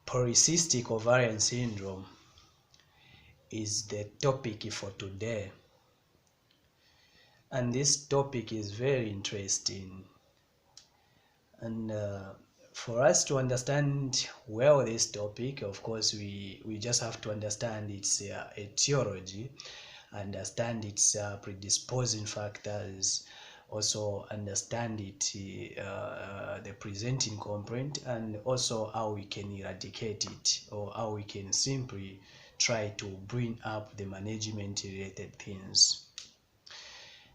Polycystic ovarian syndrome is the topic for today, and this topic is very interesting. And for us to understand well this topic, of course, we just have to understand its etiology, understand its predisposing factors, also understand it, the presenting complaint, and also how we can eradicate it, or how we can simply try to bring up the management related things.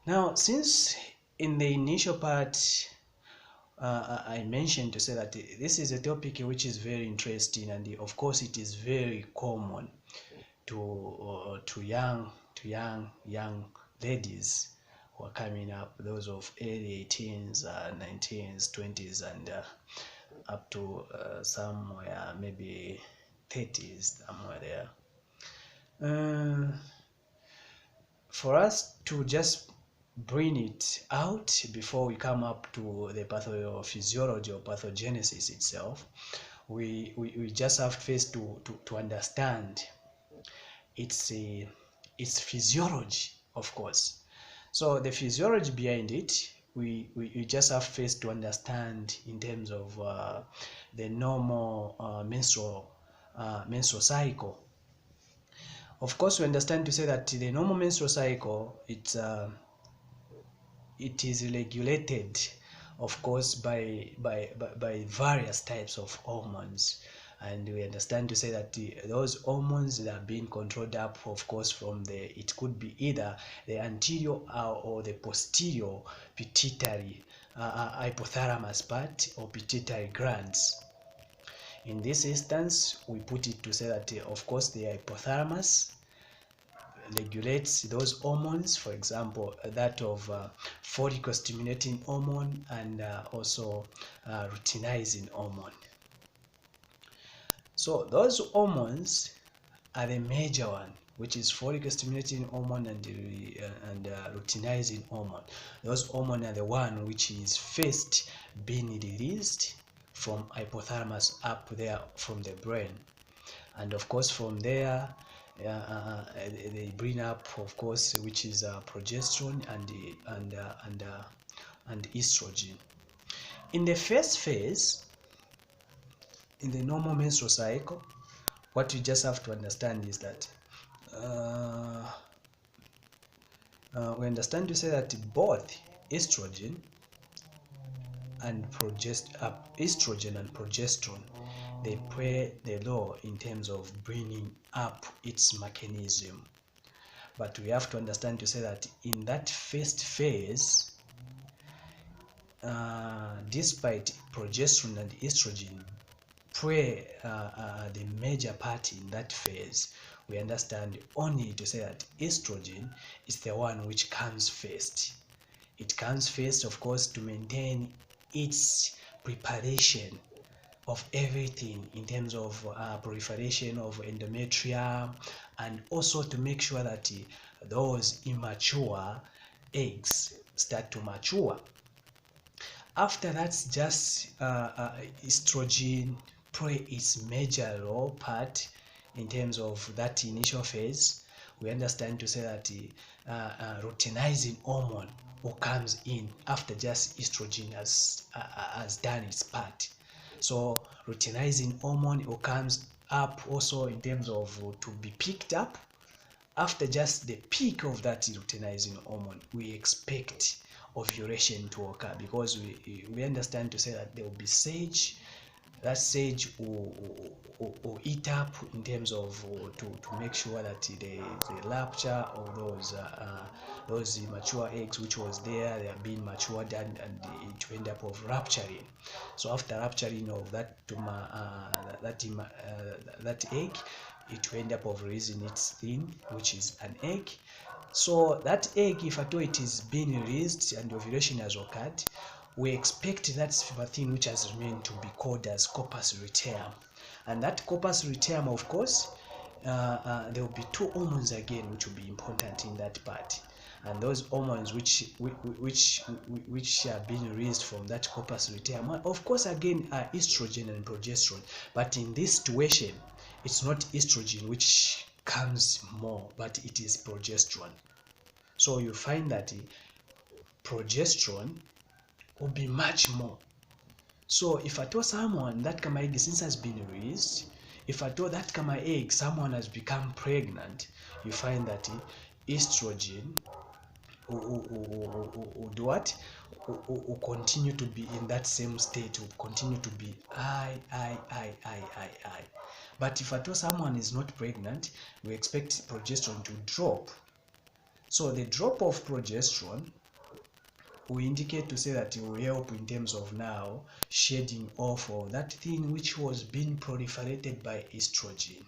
Now, since in the initial part I mentioned to say that this is a topic which is very interesting, and of course it is very common to young ladies who are coming up, those of early 18s, 19s, 20s, and up to somewhere maybe 30s, somewhere there. For us to just bring it out before we come up to the pathophysiology or pathogenesis itself, we just have first to understand its physiology, of course. So the physiology behind it, we just have first to understand in terms of the normal menstrual cycle. Of course, we understand to say that the normal menstrual cycle, it is regulated, of course, by various types of hormones, and we understand to say that those hormones that are being controlled up, of course, from it could be either the anterior or the posterior pituitary hypothalamus part or pituitary glands. In this instance, we put it to say that of course the hypothalamus regulates those hormones, for example that of follicle stimulating hormone and also luteinizing hormone. So those hormones are the major one, which is follicle stimulating hormone and luteinizing hormone. Those hormones are the one which is first being released from hypothalamus up there from the brain, and of course from there they bring up, of course, which is progesterone and estrogen. In the first phase, in the normal menstrual cycle, what you just have to understand is that we understand to say that both estrogen and progesterone, they play the role in terms of bringing up its mechanism. But we have to understand to say that in that first phase, despite progesterone and estrogen play the major part in that phase, we understand only to say that estrogen is the one which comes first. It comes first, of course, to maintain its preparation of everything in terms of proliferation of endometrium, and also to make sure that those immature eggs start to mature. After that's just estrogen play its major role part in terms of that initial phase. We understand to say that luteinizing hormone comes in after just estrogen has done its part. So luteinizing hormone comes up also in terms of to be picked up after just the peak of that luteinizing hormone. We expect ovulation to occur, because we understand to say that there will be sage. That sage will eat up in terms of to make sure that the rupture of those immature eggs which was there, they are being matured, and it will end up of rupturing. So after rupturing of that egg, it will end up of releasing its thing, which is an egg. So that egg, if at all it is being released and ovulation has occurred, we expect that thing which has remained to be called as corpus luteum. And that corpus luteum, of course, there will be two hormones again which will be important in that part. and those hormones which are being released from that corpus luteum, of course, again, are estrogen and progesterone. But in this situation, it's not estrogen which comes more, but it is progesterone. So you find that progesterone will be much more. So if at all someone that kama egg since has been released, if at all that kama egg someone has become pregnant, you find that estrogen will do what? Will continue to be in that same state, will continue to be high. But if at all someone is not pregnant, we expect progesterone to drop. So the drop of progesterone will indicate to say that it will help in terms of now shedding off of that thing which was being proliferated by estrogen.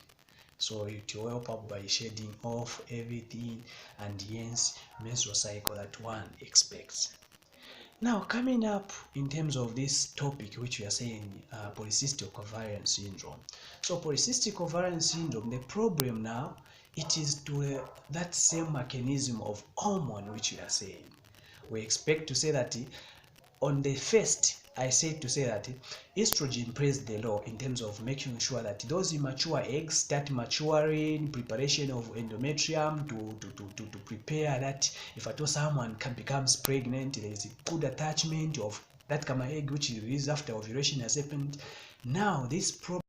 So it will help up by shedding off everything, and hence menstrual cycle that one expects. Now, coming up in terms of this topic which we are saying, polycystic ovarian syndrome. So polycystic ovarian syndrome, the problem now, it is to that same mechanism of hormone which we are saying. We expect to say that on the first, I said to say that estrogen plays the role in terms of making sure that those immature eggs start maturing, preparation of endometrium to prepare that if at all someone becomes pregnant, there is a good attachment of that kama egg which is released after ovulation has happened. Now this problem